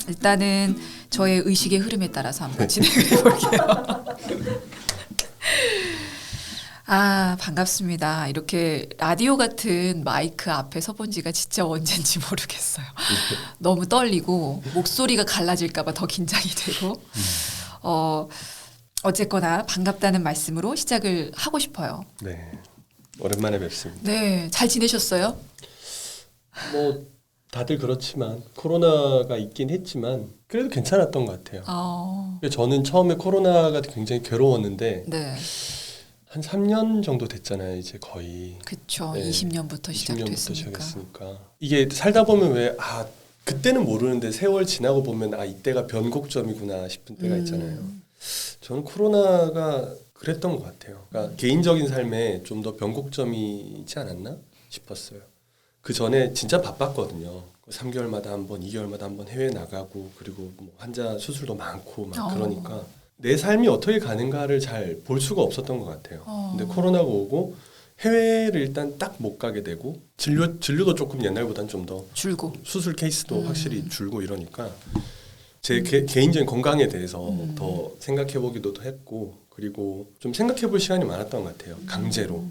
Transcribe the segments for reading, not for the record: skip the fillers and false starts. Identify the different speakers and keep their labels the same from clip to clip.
Speaker 1: 일단은 저의 의식의 흐름에 따라서 한번 진행을 해볼게요. 아, 반갑습니다. 이렇게 라디오 같은 마이크 앞에 서본 지가 진짜 언젠지 모르겠어요. 너무 떨리고 목소리가 갈라질까봐 더 긴장이 되고 어쨌거나 반갑다는 말씀으로 시작을 하고 싶어요.
Speaker 2: 네, 오랜만에 뵙습니다.
Speaker 1: 네, 잘 지내셨어요?
Speaker 2: 뭐 다들 그렇지만 코로나가 있긴 했지만 그래도 괜찮았던 것 같아요. 저는 처음에 코로나가 굉장히 괴로웠는데
Speaker 1: 네.
Speaker 2: 한 3년 정도 됐잖아요. 이제 거의.
Speaker 1: 그쵸.
Speaker 2: 네,
Speaker 1: 20년부터
Speaker 2: 20년부터
Speaker 1: 시작됐으니까.
Speaker 2: 시작했으니까. 이게 살다 보면 왜 그때는 모르는데 세월 지나고 보면 이때가 변곡점이구나 싶은 때가 있잖아요. 저는 코로나가 그랬던 것 같아요. 그러니까 개인적인 삶에 좀 더 변곡점이 있지 않았나 싶었어요. 그 전에 진짜 바빴거든요. 3개월마다 한 번, 2개월마다 한 번 해외 나가고 그리고 뭐 환자 수술도 많고 막 그러니까 내 삶이 어떻게 가는가를 잘 볼 수가 없었던 것 같아요. 근데 코로나가 오고 해외를 일단 딱 못 가게 되고 진료도 조금 옛날보다는 좀 더
Speaker 1: 줄고
Speaker 2: 수술 케이스도 확실히 줄고 이러니까 제 개인적인 건강에 대해서 더 생각해보기도 했고 그리고 좀 생각해볼 시간이 많았던 것 같아요. 강제로.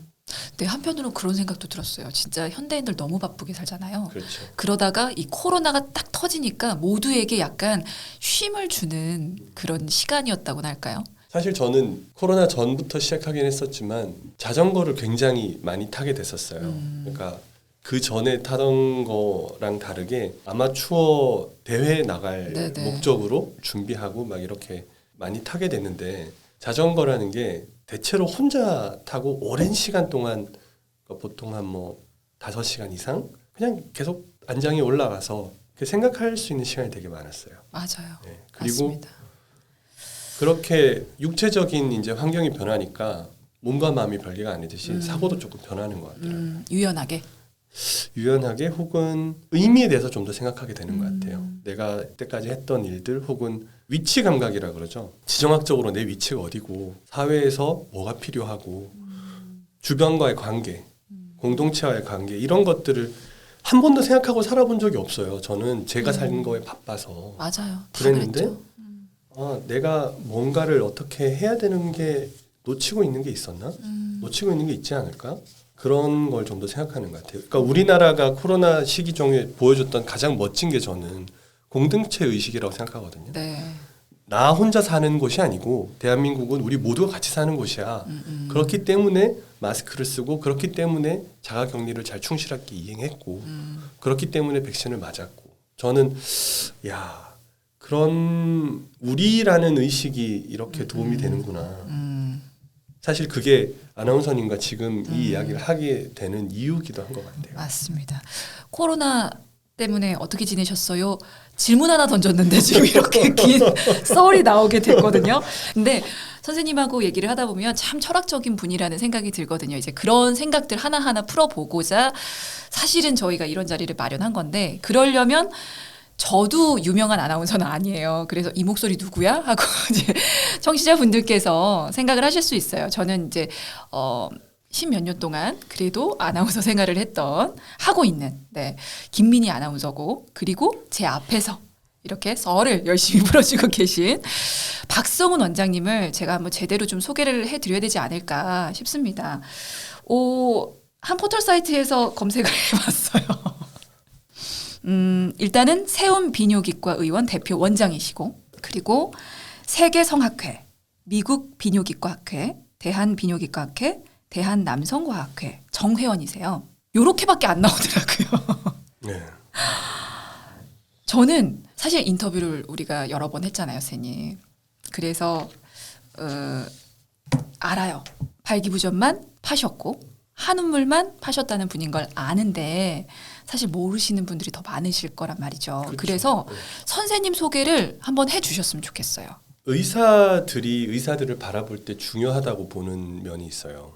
Speaker 1: 네, 한편으로는 그런 생각도 들었어요. 진짜 현대인들 너무 바쁘게 살잖아요.
Speaker 2: 그렇죠.
Speaker 1: 그러다가 이 코로나가 딱 터지니까 모두에게 약간 쉼을 주는 그런 시간이었다고나 할까요?
Speaker 2: 사실 저는 코로나 전부터 시작하긴 했었지만 자전거를 굉장히 많이 타게 됐었어요. 그러니까 그 전에 타던 거랑 다르게 아마추어 대회에 나갈
Speaker 1: 네네.
Speaker 2: 목적으로 준비하고 막 이렇게 많이 타게 됐는데 자전거라는 게 대체로 혼자 타고 오랜 시간 동안 보통 한 5시간 이상 그냥 계속 안장에 올라가서 생각할 수 있는 시간이 되게 많았어요.
Speaker 1: 맞아요.
Speaker 2: 네. 그리고
Speaker 1: 맞습니다.
Speaker 2: 그렇게 육체적인 이제 환경이 변하니까 몸과 마음이 별개가 아니듯이 사고도 조금 변하는 것 같더라고요.
Speaker 1: 유연하게.
Speaker 2: 유연하게 혹은 의미에 대해서 좀 더 생각하게 되는 것 같아요. 내가 때까지 했던 일들 혹은 위치 감각이라 그러죠. 지정학적으로 내 위치가 어디고 사회에서 뭐가 필요하고 주변과의 관계, 공동체와의 관계 이런 것들을 한 번도 생각하고 살아본 적이 없어요. 저는 제가 사는 거에 바빠서.
Speaker 1: 맞아요.
Speaker 2: 그랬는데 내가 뭔가를 어떻게 해야 되는 게 놓치고 있는 게 있었나? 놓치고 있는 게 있지 않을까? 그런 걸 좀 더 생각하는 것 같아요. 그러니까 우리나라가 코로나 시기 중에 보여줬던 가장 멋진 게 저는 공동체 의식이라고 생각하거든요.
Speaker 1: 네.
Speaker 2: 나 혼자 사는 곳이 아니고 대한민국은 우리 모두가 같이 사는 곳이야. 그렇기 때문에 마스크를 쓰고 그렇기 때문에 자가격리를 잘 충실하게 이행했고 그렇기 때문에 백신을 맞았고 저는 그런 우리라는 의식이 이렇게 도움이 되는구나. 사실 그게 아나운서님과 지금 이 이야기를 하게 되는 이유기도 한 것 같아요.
Speaker 1: 맞습니다. 코로나 때문에 어떻게 지내셨어요? 질문 하나 던졌는데 지금 이렇게 긴 썰이 나오게 됐거든요. 근데 선생님하고 얘기를 하다 보면 참 철학적인 분이라는 생각이 들거든요. 이제 그런 생각들 하나하나 풀어보고자 사실은 저희가 이런 자리를 마련한 건데 그러려면 저도 유명한 아나운서는 아니에요. 그래서 이 목소리 누구야? 하고 이제 청취자분들께서 생각을 하실 수 있어요. 저는 이제 10몇 년 동안 그래도 아나운서 생활을 하고 있는 김민희 아나운서고 그리고 제 앞에서 이렇게 썰을 열심히 풀어주고 계신 박성훈 원장님을 제가 한번 제대로 좀 소개를 해드려야 되지 않을까 싶습니다. 한 포털 사이트에서 검색을 해봤어요. 일단은 세움 비뇨기과 의원 대표 원장이시고 그리고 세계성학회, 미국 비뇨기과학회, 대한비뇨기과학회, 대한남성과학회 정회원이세요. 요렇게밖에 안 나오더라고요.
Speaker 2: 네.
Speaker 1: 저는 사실 인터뷰를 우리가 여러 번 했잖아요, 선생님. 그래서 알아요. 발기부전만 파셨고 한우물만 파셨다는 분인 걸 아는데 사실 모르시는 분들이 더 많으실 거란 말이죠.
Speaker 2: 그렇죠.
Speaker 1: 그래서 선생님 소개를 한번 해주셨으면 좋겠어요.
Speaker 2: 의사들을 바라볼 때 중요하다고 보는 면이 있어요.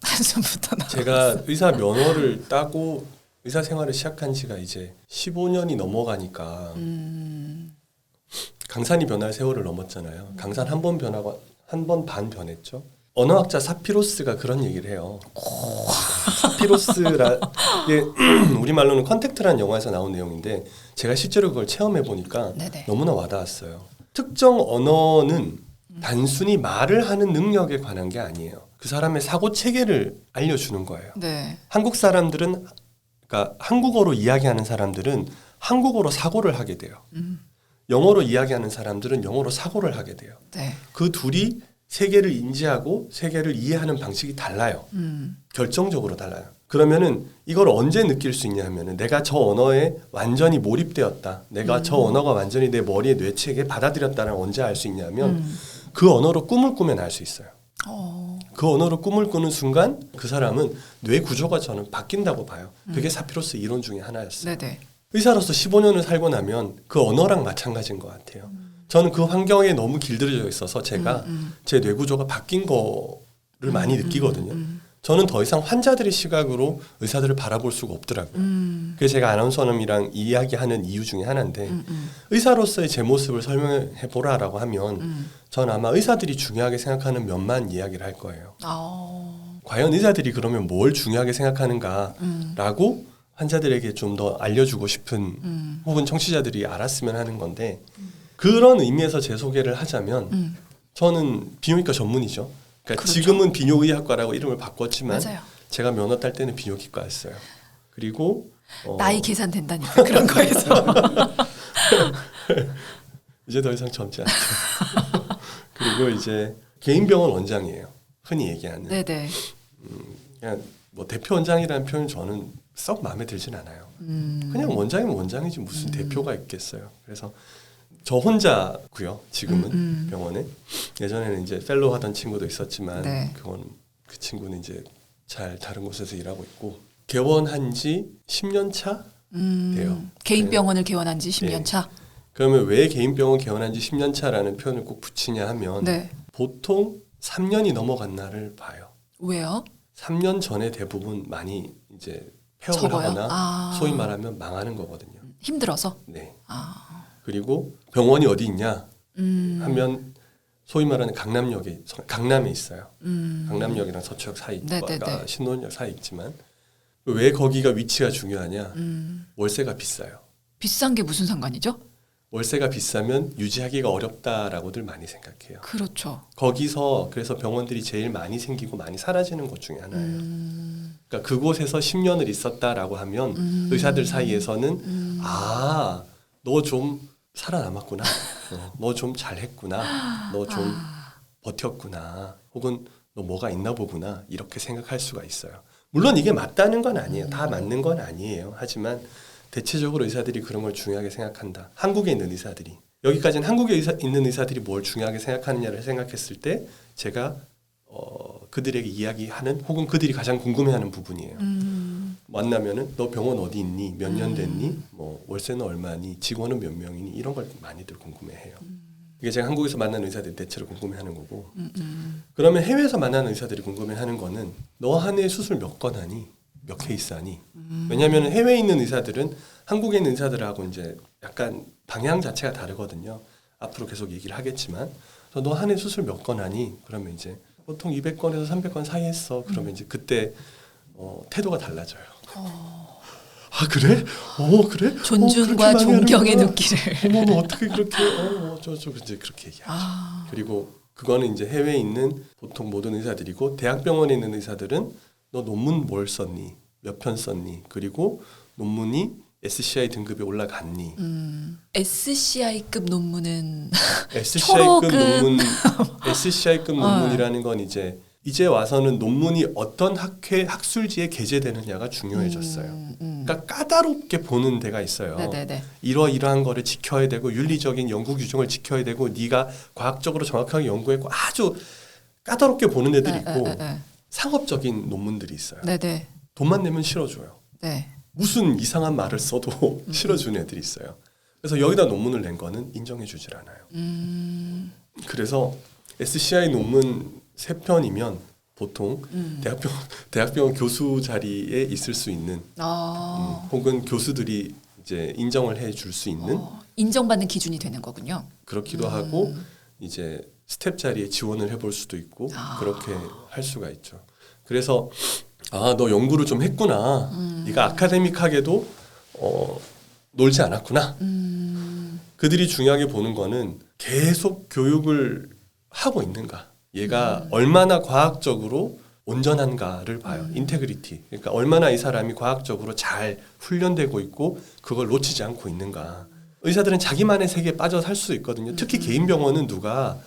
Speaker 1: 한숨부터 나.
Speaker 2: 제가 의사 면허를 따고 의사 생활을 시작한 지가 이제 15년이 넘어가니까 강산이 변할 세월을 넘었잖아요. 강산 한 번 변하고 한 번 반 변했죠. 언어학자 사피로스가 그런 얘기를 해요. 사피로스라 우리말로는 컨택트라는 영화에서 나온 내용인데 제가 실제로 그걸 체험해 보니까
Speaker 1: 네네.
Speaker 2: 너무나 와닿았어요. 특정 언어는 단순히 말을 하는 능력에 관한 게 아니에요. 그 사람의 사고 체계를 알려주는 거예요.
Speaker 1: 네.
Speaker 2: 한국 사람들은 그러니까 한국어로 이야기하는 사람들은 한국어로 사고를 하게 돼요. 영어로 이야기하는 사람들은 영어로 사고를 하게 돼요.
Speaker 1: 네.
Speaker 2: 그 둘이 세계를 인지하고 세계를 이해하는 방식이 달라요. 결정적으로 달라요. 그러면은 이걸 언제 느낄 수 있냐 하면은 내가 저 언어에 완전히 몰입되었다. 내가 저 언어가 완전히 내 머리의 뇌체계에 받아들였다는 언제 알 수 있냐면 그 언어로 꿈을 꾸면 알 수 있어요. 그 언어로 꿈을 꾸는 순간 그 사람은 뇌 구조가 저는 바뀐다고 봐요. 그게 사피로스 이론 중에 하나였어요.
Speaker 1: 네네.
Speaker 2: 의사로서 15년을 살고 나면 그 언어랑 마찬가지인 것 같아요. 저는 그 환경에 너무 길들여져 있어서 제가 제 뇌 구조가 바뀐 거를 많이 느끼거든요. 저는 더 이상 환자들의 시각으로 의사들을 바라볼 수가 없더라고요. 그래서 제가 아나운서님이랑 이야기하는 이유 중에 하나인데 의사로서의 제 모습을 설명해 보라라고 하면 전 아마 의사들이 중요하게 생각하는 몇만 이야기를 할 거예요. 과연 의사들이 그러면 뭘 중요하게 생각하는가라고 환자들에게 좀 더 알려주고 싶은 혹은 청취자들이 알았으면 하는 건데 그런 의미에서 제 소개를 하자면 저는 비뇨기과 전문이죠. 그러니까
Speaker 1: 그렇죠.
Speaker 2: 지금은 비뇨의학과라고 이름을 바꿨지만
Speaker 1: 맞아요.
Speaker 2: 제가 면허 딸 때는 비뇨기과였어요. 그리고
Speaker 1: 나이 계산된다니까 그런 거에서.
Speaker 2: 이제 더 이상 젊지 않죠. 그리고 이제 개인병원 원장이에요. 흔히 얘기하는.
Speaker 1: 네네.
Speaker 2: 그냥 뭐 대표 원장이라는 표현 저는 썩 마음에 들진 않아요. 그냥 원장이면 원장이지 무슨 대표가 있겠어요. 그래서 저 혼자고요. 지금은 병원에. 예전에는 이제 펠로우 하던 친구도 있었지만
Speaker 1: 네.
Speaker 2: 그 친구는 이제 잘 다른 곳에서 일하고 있고 개원한 지 10년 차 돼요.
Speaker 1: 개인 병원을 개원한 지 10년 차.
Speaker 2: 그러면 왜 개인 병원 개원한 지 10년 차라는 표현을 꼭 붙이냐 하면
Speaker 1: 네.
Speaker 2: 보통 3년이 넘어간 날을 봐요.
Speaker 1: 왜요?
Speaker 2: 3년 전에 대부분 많이 이제 폐업을
Speaker 1: 접어요?
Speaker 2: 하거나 소위 말하면 망하는 거거든요.
Speaker 1: 힘들어서.
Speaker 2: 네. 그리고 병원이 어디 있냐 하면 소위 말하는 강남에 있어요. 강남역이랑 서초역 사이,
Speaker 1: 네네네.
Speaker 2: 신논역 사이 있지만 왜 거기가 위치가 중요하냐? 월세가 비싸요.
Speaker 1: 비싼 게 무슨 상관이죠?
Speaker 2: 월세가 비싸면 유지하기가 어렵다라고들 많이 생각해요.
Speaker 1: 그렇죠.
Speaker 2: 거기서 그래서 병원들이 제일 많이 생기고 많이 사라지는 곳 중에 하나예요. 그러니까 그곳에서 10년을 있었다라고 하면 의사들 사이에서는 너 좀 살아남았구나. 너 좀 잘했구나. 너 좀 버텼구나. 혹은 너 뭐가 있나 보구나. 이렇게 생각할 수가 있어요. 물론 이게 맞다는 건 아니에요. 다 맞는 건 아니에요. 하지만 대체적으로 의사들이 그런 걸 중요하게 생각한다. 한국에 있는 의사들이. 여기까지는 한국에 있는 의사들이 뭘 중요하게 생각하느냐를 생각했을 때 제가 그들에게 이야기하는 혹은 그들이 가장 궁금해하는 부분이에요. 만나면은 너 병원 어디 있니? 몇 년 됐니? 뭐 월세는 얼마니? 직원은 몇 명이니? 이런 걸 많이들 궁금해해요. 이게 제가 한국에서 만나는 의사들이 대체로 궁금해하는 거고. 그러면 해외에서 만나는 의사들이 궁금해하는 거는 너 한 해 수술 몇 건 하니? 몇 케이스 하니? 왜냐하면 해외에 있는 의사들은 한국에 있는 의사들하고 이제 약간 방향 자체가 다르거든요. 앞으로 계속 얘기를 하겠지만 너 한 해 수술 몇 건 하니? 그러면 이제 보통 200건에서 300건 사이 했어. 그러면 이제 그때 태도가 달라져요. 아 그래? 그래?
Speaker 1: 존중과 존경의 눈길을.
Speaker 2: 어머 어떻게 그렇게? 저 이제 그렇게 얘기하죠. 그리고 그거는 이제 해외에 있는 보통 모든 의사들이고 대학병원에 있는 의사들은 너 논문 뭘 썼니? 몇 편 썼니? 그리고 논문이 SCI 등급에 올라갔니?
Speaker 1: SCI급 논문은
Speaker 2: SCI급 논문, SCI급 논문이라는 건 이제 와서는 논문이 어떤 학술지에 게재되느냐가 중요해졌어요. 그러니까 까다롭게 보는 데가 있어요.
Speaker 1: 네네네.
Speaker 2: 이러한 거를 지켜야 되고 윤리적인 연구 규정을 지켜야 되고 네가 과학적으로 정확하게 연구했고 아주 까다롭게 보는 애들이 있고 상업적인 논문들이 있어요.
Speaker 1: 네네.
Speaker 2: 돈만 내면 실어줘요.
Speaker 1: 네.
Speaker 2: 무슨 이상한 말을 써도 실어주는 애들이 있어요. 그래서 여기다 논문을 낸 거는 인정해주질 않아요. 그래서 SCI 논문 3편이면 보통 대학병원 교수 자리에 있을 수 있는 혹은 교수들이 이제 인정을 해줄 수 있는
Speaker 1: 인정받는 기준이 되는 거군요.
Speaker 2: 그렇기도 하고 이제 스텝 자리에 지원을 해볼 수도 있고 그렇게 할 수가 있죠. 그래서 너 연구를 좀 했구나. 네가 아카데믹하게도 놀지 않았구나. 그들이 중요하게 보는 거는 계속 교육을 하고 있는가. 얘가 얼마나 과학적으로 온전한가를 봐요. 인테그리티. 그러니까 얼마나 이 사람이 과학적으로 잘 훈련되고 있고 그걸 놓치지 않고 있는가. 의사들은 자기만의 세계에 빠져 살 수 있거든요. 특히 개인 병원은 누가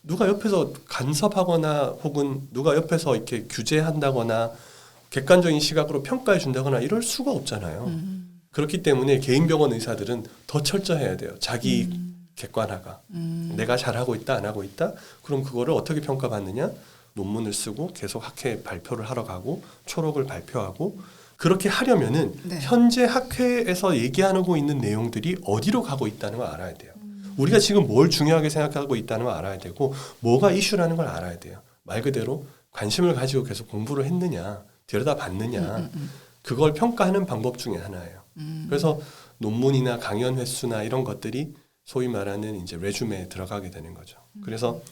Speaker 2: 옆에서 간섭하거나 혹은 누가 옆에서 이렇게 규제한다거나 객관적인 시각으로 평가해 준다거나 이럴 수가 없잖아요. 그렇기 때문에 개인 병원 의사들은 더 철저해야 돼요. 자기 객관화가. 내가 잘하고 있다 안 하고 있다? 그럼 그거를 어떻게 평가받느냐? 논문을 쓰고 계속 학회 발표를 하러 가고 초록을 발표하고 그렇게 하려면은
Speaker 1: 네.
Speaker 2: 현재 학회에서 얘기하고 있는 내용들이 어디로 가고 있다는 걸 알아야 돼요. 우리가 지금 뭘 중요하게 생각하고 있다는 걸 알아야 되고 뭐가 이슈라는 걸 알아야 돼요. 말 그대로 관심을 가지고 계속 공부를 했느냐 들여다봤느냐 그걸 평가하는 방법 중에 하나예요. 그래서 논문이나 강연 횟수나 이런 것들이 소위 말하는 이제 레주메에 들어가게 되는 거죠. 그래서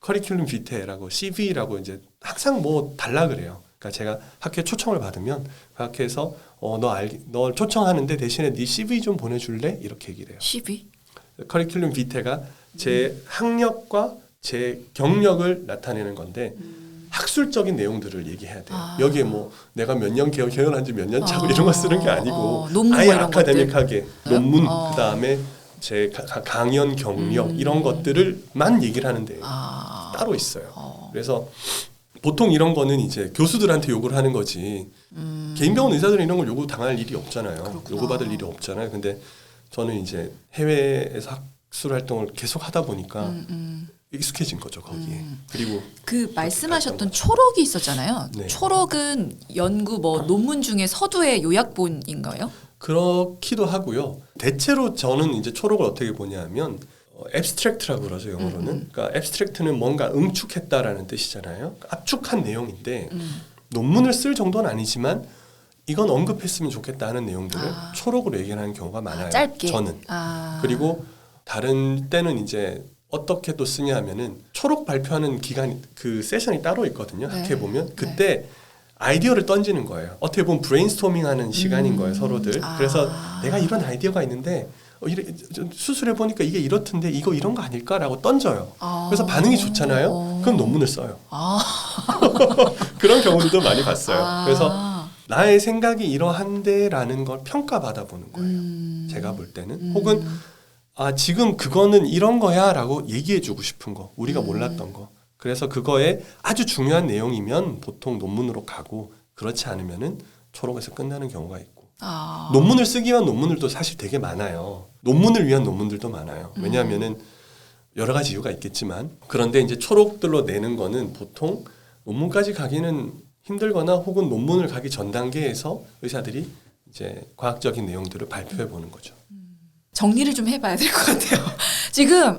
Speaker 2: 커리큘럼 비테라고 CV라고 이제 항상 뭐 달라 그래요. 그러니까 제가 학회 초청을 받으면 그 학회에서 너 초청하는데 대신에 네 CV 좀 보내줄래? 이렇게 얘기를 해요.
Speaker 1: CV?
Speaker 2: 커리큘럼 비테가 제 학력과 제 경력을 나타내는 건데 학술적인 내용들을 얘기해야 돼요. 여기에 뭐 내가 몇 년 개연한 지 몇 년 차고 이런 거 쓰는 게 아니고
Speaker 1: 논문
Speaker 2: 아예
Speaker 1: 이런
Speaker 2: 아카데믹하게 논문 그다음에 제 강연 경력 이런 것들을만 얘기를 하는데 따로 있어요. 그래서 보통 이런 거는 이제 교수들한테 요구를 하는 거지 개인 병원 의사들은 이런 걸 요구 당할 일이 없잖아요.
Speaker 1: 그렇구나.
Speaker 2: 요구받을 일이 없잖아요. 근데 저는 이제 해외에서 학술 활동을 계속 하다 보니까 익숙해진 거죠 거기에. 그리고
Speaker 1: 그 말씀하셨던 초록이 있었잖아요.
Speaker 2: 네.
Speaker 1: 초록은 연구 뭐 논문 중에 서두의 요약본인가요?
Speaker 2: 그렇기도 하고요. 대체로 저는 이제 초록을 어떻게 보냐면 앱스트랙트라고 그러죠 영어로는. 그러니까 앱스트랙트는 뭔가 응축했다라는 뜻이잖아요. 압축한 내용인데 논문을 쓸 정도는 아니지만 이건 언급했으면 좋겠다 하는 내용들을 초록으로 얘기하는 경우가 많아요.
Speaker 1: 짧게.
Speaker 2: 저는. 그리고 다른 때는 이제 어떻게 또 쓰냐 하면은 초록 발표하는 기간 그 세션이 따로 있거든요.
Speaker 1: 네.
Speaker 2: 학회 보면 그때 아이디어를 던지는 거예요. 어떻게 보면 브레인스토밍하는 시간인 거예요, 서로들. 그래서 내가 이런 아이디어가 있는데 수술해 보니까 이게 이렇던데 이거 이런 거 아닐까라고 던져요. 그래서 반응이 좋잖아요. 그럼 논문을 써요. 그런 경우들도 많이 봤어요. 그래서 나의 생각이 이러한데라는 걸 평가받아 보는 거예요. 제가 볼 때는 혹은 지금 그거는 이런 거야라고 얘기해주고 싶은 거, 우리가 몰랐던 거. 그래서 그거에 아주 중요한 내용이면 보통 논문으로 가고 그렇지 않으면은 초록에서 끝나는 경우가 있고 논문을 쓰기 위한 논문들도 사실 되게 많아요. 논문을 위한 논문들도 많아요. 왜냐하면은 여러 가지 이유가 있겠지만 그런데 이제 초록들로 내는 거는 보통 논문까지 가기는 힘들거나 혹은 논문을 가기 전 단계에서 의사들이 이제 과학적인 내용들을 발표해 보는 거죠.
Speaker 1: 정리를 좀 해봐야 될 것 같아요. 지금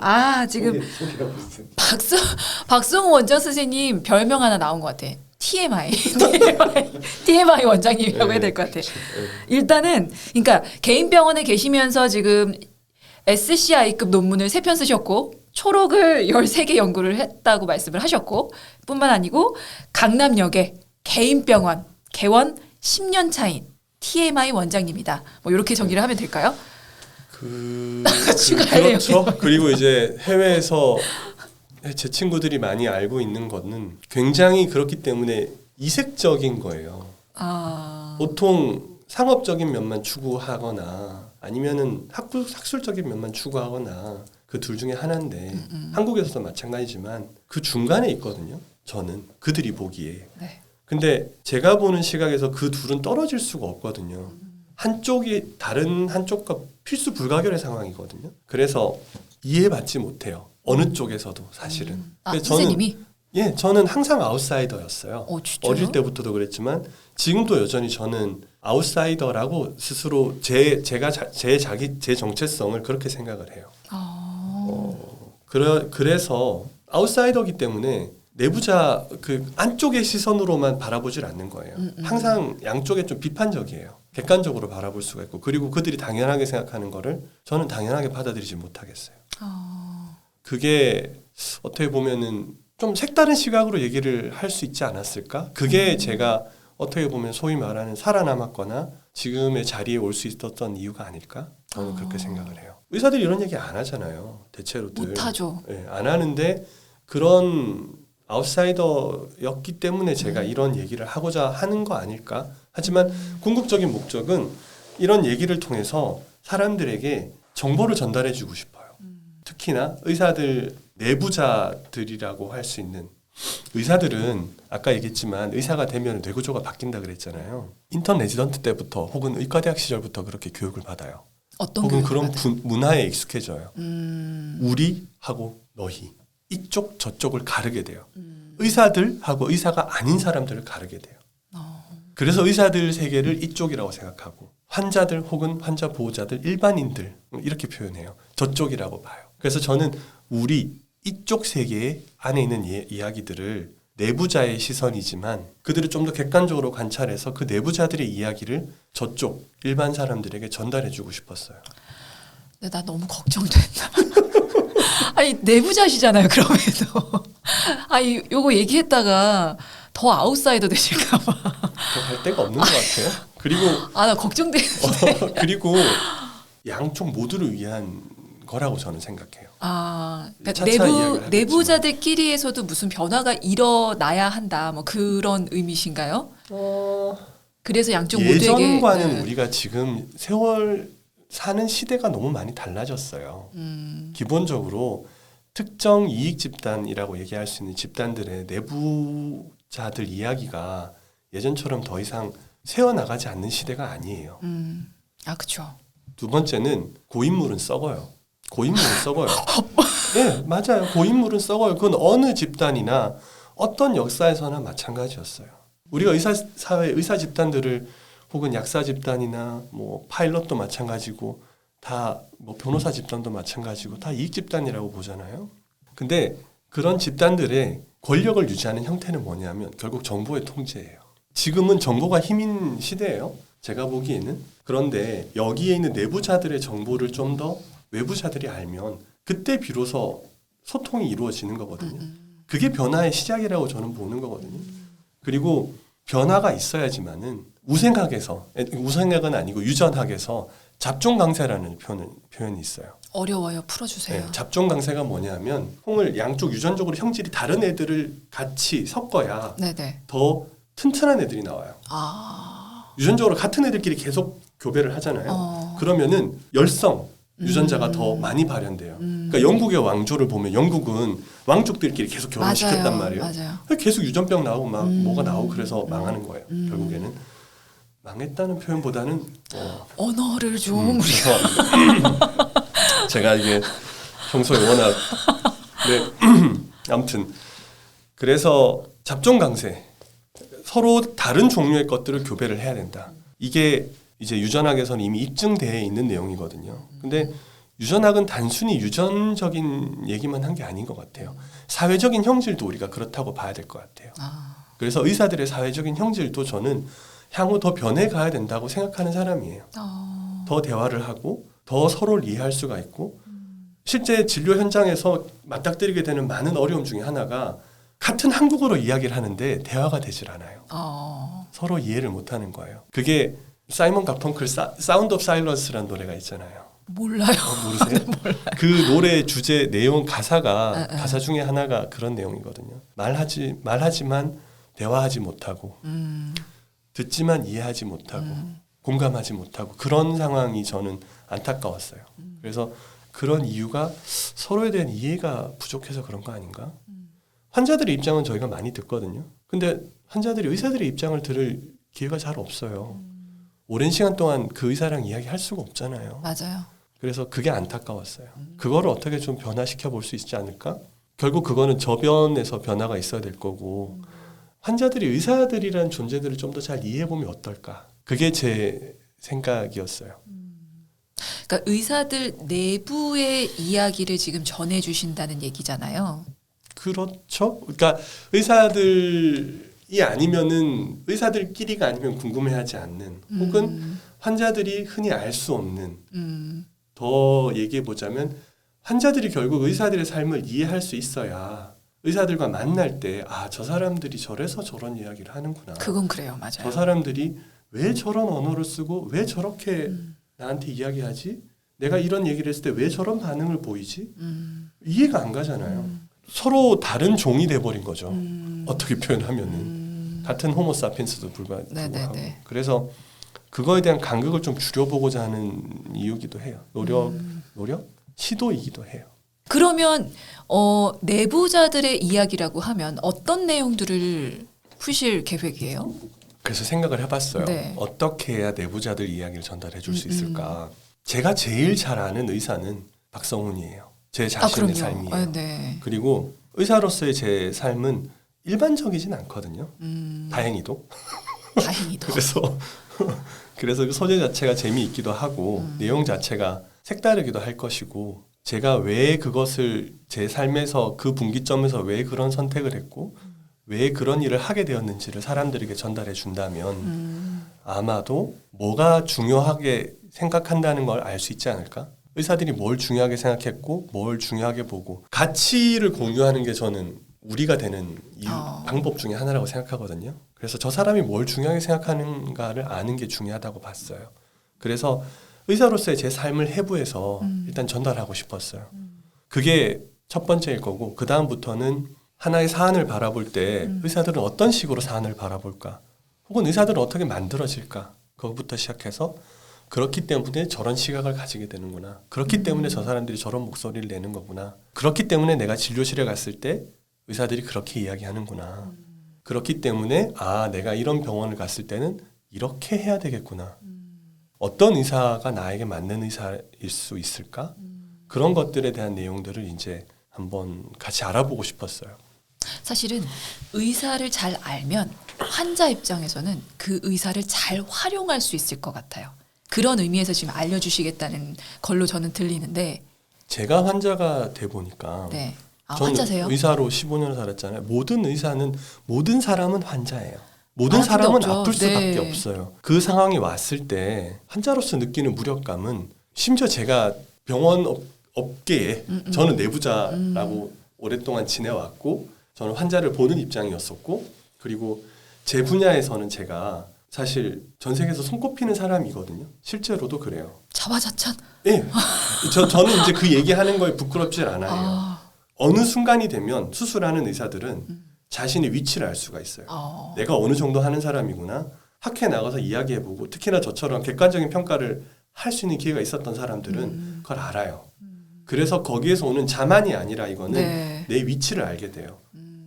Speaker 1: 박성호 원장 선생님 별명 하나 나온 것 같아. TMI 원장님이라고 해야 될 것 같아. 일단은 그러니까 개인 병원에 계시면서 지금 SCI급 논문을 3편 쓰셨고 초록을 13개 연구를 했다고 말씀을 하셨고 뿐만 아니고 강남역에 개인 병원 개원 10년 차인 TMI 원장님이다. 뭐 이렇게 정리를 하면 될까요?
Speaker 2: 그렇죠. 그리고 이제 해외에서 제 친구들이 많이 알고 있는 거는 굉장히 그렇기 때문에 이색적인 거예요. 보통 상업적인 면만 추구하거나 아니면은 학술적인 면만 추구하거나 그 둘 중에 하나인데 한국에서도 마찬가지지만 그 중간에 있거든요. 저는 그들이 보기에.
Speaker 1: 네.
Speaker 2: 근데 제가 보는 시각에서 그 둘은 떨어질 수가 없거든요. 한쪽이 다른 한쪽과 필수 불가결의 상황이거든요. 그래서 이해받지 못해요. 어느 쪽에서도 사실은.
Speaker 1: 선생님이?
Speaker 2: 저는 항상 아웃사이더였어요.
Speaker 1: 진짜요?
Speaker 2: 어릴 때부터도 그랬지만 지금도 여전히 저는 아웃사이더라고 스스로 제 정체성을 그렇게 생각을 해요. 그래서 아웃사이더이기 때문에 내부자 그 안쪽의 시선으로만 바라보질 않는 거예요. 항상 양쪽에 좀 비판적이에요. 객관적으로 바라볼 수가 있고 그리고 그들이 당연하게 생각하는 거를 저는 당연하게 받아들이지 못하겠어요. 그게 어떻게 보면은 좀 색다른 시각으로 얘기를 할 수 있지 않았을까? 그게 제가 어떻게 보면 소위 말하는 살아남았거나 지금의 자리에 올 수 있었던 이유가 아닐까? 저는 그렇게 생각을 해요. 의사들이 이런 얘기 안 하잖아요. 대체로들.
Speaker 1: 못하죠.
Speaker 2: 네, 안 하는데 그런 아웃사이더였기 때문에 제가 이런 얘기를 하고자 하는 거 아닐까? 하지만 궁극적인 목적은 이런 얘기를 통해서 사람들에게 정보를 전달해주고 싶어요. 특히나 의사들 내부자들이라고 할 수 있는 의사들은 아까 얘기했지만 의사가 되면 뇌구조가 바뀐다 그랬잖아요. 인턴 레지던트 때부터 혹은 의과대학 시절부터 그렇게 교육을 받아요.
Speaker 1: 어떤
Speaker 2: 혹은
Speaker 1: 교육을
Speaker 2: 그런
Speaker 1: 받아요?
Speaker 2: 문화에 익숙해져요. 우리하고 너희 이쪽 저쪽을 가르게 돼요. 의사들하고 의사가 아닌 사람들을 가르게 돼요. 그래서 의사들 세계를 이쪽이라고 생각하고 환자들 혹은 환자 보호자들 일반인들 이렇게 표현해요. 저쪽이라고 봐요. 그래서 저는 우리 이쪽 세계 안에 있는 이야기들을 내부자의 시선이지만 그들을 좀 더 객관적으로 관찰해서 그 내부자들의 이야기를 저쪽 일반 사람들에게 전달해주고 싶었어요.
Speaker 1: 근데 나 너무 걱정된다. 아니 내부자시잖아요. 그럼에도 아니 요거 얘기했다가 더 아웃사이더 되실까봐.
Speaker 2: 갈 데가 없는 것 같아요. 그리고
Speaker 1: 아 나 걱정되는데.
Speaker 2: 그리고 양쪽 모두를 위한 거라고 저는 생각해요.
Speaker 1: 아 그러니까
Speaker 2: 차차 이야기를 하겠지만.
Speaker 1: 내부자들끼리에서도 무슨 변화가 일어나야 한다. 뭐 그런 의미신가요? 그래서 양쪽 모두에게
Speaker 2: 예전과는 우리가 지금 세월 사는 시대가 너무 많이 달라졌어요. 기본적으로 특정 이익 집단이라고 얘기할 수 있는 집단들의 내부자들 이야기가 예전처럼 더 이상 새어나가지 않는 시대가 아니에요.
Speaker 1: 아 그렇죠.
Speaker 2: 두 번째는 고인물은 썩어요. 고인물은 썩어요. 네, 맞아요. 고인물은 썩어요. 그건 어느 집단이나 어떤 역사에서나 마찬가지였어요. 우리가 의사사회, 의사 집단들을 혹은 약사 집단이나 뭐 파일럿도 마찬가지고 다 뭐 변호사 집단도 마찬가지고 다 이익 집단이라고 보잖아요. 근데 그런 집단들의 권력을 유지하는 형태는 뭐냐면 결국 정보의 통제예요. 지금은 정보가 힘인 시대예요. 제가 보기에는. 그런데 여기에 있는 내부자들의 정보를 좀 더 외부자들이 알면 그때 비로소 소통이 이루어지는 거거든요. 그게 변화의 시작이라고 저는 보는 거거든요. 그리고 변화가 있어야지만은 우생학은 아니고 유전학에서 잡종강세라는 표현이 있어요.
Speaker 1: 어려워요. 풀어주세요.
Speaker 2: 네, 잡종강세가 뭐냐면 콩을 양쪽 유전적으로 형질이 다른 애들을 같이 섞어야
Speaker 1: 네네.
Speaker 2: 더 튼튼한 애들이 나와요.
Speaker 1: 아
Speaker 2: 유전적으로 같은 애들끼리 계속 교배를 하잖아요. 그러면은 열성 유전자가 더 많이 발현돼요. 그러니까 영국의 왕조를 보면 영국은 왕족들끼리 계속 결혼시켰단 말이에요.
Speaker 1: 맞아요.
Speaker 2: 계속 유전병 나오고 막 뭐가 나오고 그래서 망하는 거예요. 결국에는 망했다는 표현보다는
Speaker 1: 언어를 좀 우리가
Speaker 2: 죄송합니다. 제가 이게 평소에 워낙 네 아무튼 그래서 잡종 강세 서로 다른 종류의 것들을 교배를 해야 된다. 이게 이제 유전학에서는 이미 입증되어 있는 내용이거든요. 근데 유전학은 단순히 유전적인 얘기만 한 게 아닌 것 같아요. 사회적인 형질도 우리가 그렇다고 봐야 될 것 같아요. 그래서 의사들의 사회적인 형질도 저는 향후 더 변해가야 된다고 생각하는 사람이에요. 더 대화를 하고 더 서로를 이해할 수가 있고 실제 진료 현장에서 맞닥뜨리게 되는 많은 어려움 중에 하나가 같은 한국어로 이야기를 하는데 대화가 되질 않아요. 서로 이해를 못하는 거예요. 그게 사이먼 가펑클 사운드 오브 사일런스라는 노래가 있잖아요.
Speaker 1: 몰라요.
Speaker 2: 모르세요?
Speaker 1: 몰라요.
Speaker 2: 그 노래 주제 내용 가사 중에 하나가 그런 내용이거든요. 말하지만 대화하지 못하고 듣지만 이해하지 못하고 공감하지 못하고 그런 상황이 저는 안타까웠어요. 그래서 그런 이유가 서로에 대한 이해가 부족해서 그런 거 아닌가? 환자들의 입장은 저희가 많이 듣거든요. 근데 환자들이 의사들의 입장을 들을 기회가 잘 없어요. 오랜 시간 동안 그 의사랑 이야기할 수가 없잖아요.
Speaker 1: 맞아요.
Speaker 2: 그래서 그게 안타까웠어요. 그거를 어떻게 좀 변화시켜 볼 수 있지 않을까? 결국 그거는 저변에서 변화가 있어야 될 거고 환자들이 의사들이란 존재들을 좀 더 잘 이해해 보면 어떨까? 그게 제 생각이었어요.
Speaker 1: 그러니까 의사들 내부의 이야기를 지금 전해주신다는 얘기잖아요.
Speaker 2: 그렇죠. 그러니까 의사들이 아니면은 의사들끼리가 아니면 궁금해하지 않는 혹은 환자들이 흔히 알 수 없는 더 얘기해 보자면 환자들이 결국 의사들의 삶을 이해할 수 있어야 의사들과 만날 때 아, 저 사람들이 저래서 저런 이야기를 하는구나.
Speaker 1: 그건 그래요. 맞아요.
Speaker 2: 저 사람들이 왜 저런 언어를 쓰고 왜 저렇게 나한테 이야기하지? 내가 이런 얘기를 했을 때 왜 저런 반응을 보이지? 이해가 안 가잖아요. 서로 다른 종이 돼버린 거죠. 어떻게 표현하면은 같은 호모사피엔스도 불구하고.
Speaker 1: 네네네.
Speaker 2: 그래서 그거에 대한 간극을 좀 줄여보고자 하는 이유기도 해요. 노력, 시도이기도 해요.
Speaker 1: 그러면 내부자들의 이야기라고 하면 어떤 내용들을 푸실 계획이에요?
Speaker 2: 그래서 생각을 해봤어요.
Speaker 1: 네.
Speaker 2: 어떻게 해야 내부자들 이야기를 전달해 줄 수 있을까? 제가 제일 잘 아는 의사는 박성훈이에요. 제 자신의
Speaker 1: 그럼요.
Speaker 2: 삶이에요.
Speaker 1: 네.
Speaker 2: 그리고 의사로서의 제 삶은 일반적이진 않거든요. 다행히도.
Speaker 1: 다행히도.
Speaker 2: 그래서 그 소재 자체가 재미있기도 하고 내용 자체가 색다르기도 할 것이고 제가 왜 그것을 제 삶에서 그 분기점에서 왜 그런 선택을 했고 왜 그런 일을 하게 되었는지를 사람들에게 전달해 준다면 아마도 뭐가 중요하게 생각한다는 걸 알 수 있지 않을까? 의사들이 뭘 중요하게 생각했고 뭘 중요하게 보고 가치를 공유하는 게 저는 우리가 되는 방법 중에 하나라고 생각하거든요. 그래서 저 사람이 뭘 중요하게 생각하는가를 아는 게 중요하다고 봤어요. 그래서 의사로서의 제 삶을 해부해서 일단 전달하고 싶었어요. 그게 첫 번째일 거고 그 다음부터는 하나의 사안을 바라볼 때 의사들은 어떤 식으로 사안을 바라볼까? 혹은 의사들은 어떻게 만들어질까? 그것부터 시작해서 그렇기 때문에 저런 시각을 가지게 되는구나. 그렇기 때문에 저 사람들이 저런 목소리를 내는 거구나. 그렇기 때문에 내가 진료실에 갔을 때 의사들이 그렇게 이야기하는구나. 그렇기 때문에 내가 이런 병원을 갔을 때는 이렇게 해야 되겠구나. 어떤 의사가 나에게 맞는 의사일 수 있을까? 그런 것들에 대한 내용들을 이제 한번 같이 알아보고 싶었어요.
Speaker 1: 사실은 의사를 잘 알면 환자 입장에서는 그 의사를 잘 활용할 수 있을 것 같아요. 그런 의미에서 지금 알려주시겠다는 걸로 저는 들리는데
Speaker 2: 제가 환자가 돼 보니까
Speaker 1: 네.
Speaker 2: 저는
Speaker 1: 환자세요?
Speaker 2: 의사로 15년을 살았잖아요. 모든 사람은 환자예요. 모든
Speaker 1: 그게
Speaker 2: 사람은
Speaker 1: 없죠.
Speaker 2: 아플 수밖에
Speaker 1: 네.
Speaker 2: 없어요. 그 상황이 왔을 때 환자로서 느끼는 무력감은 심지어 제가 병원 업계에 저는 내부자라고 오랫동안 지내왔고 저는 환자를 보는 입장이었었고 그리고 제 분야에서는 제가 사실 전 세계에서 손꼽히는 사람이거든요. 실제로도 그래요.
Speaker 1: 자화자찬.
Speaker 2: 네. 저는 이제 그 얘기하는 거에 부끄럽질 않아요. 어느 순간이 되면 수술하는 의사들은 자신의 위치를 알 수가 있어요. 내가 어느 정도 하는 사람이구나. 학회에 나가서 이야기해보고 특히나 저처럼 객관적인 평가를 할 수 있는 기회가 있었던 사람들은 그걸 알아요. 그래서 거기에서 오는 자만이 아니라 이거는
Speaker 1: 네.
Speaker 2: 내 위치를 알게 돼요.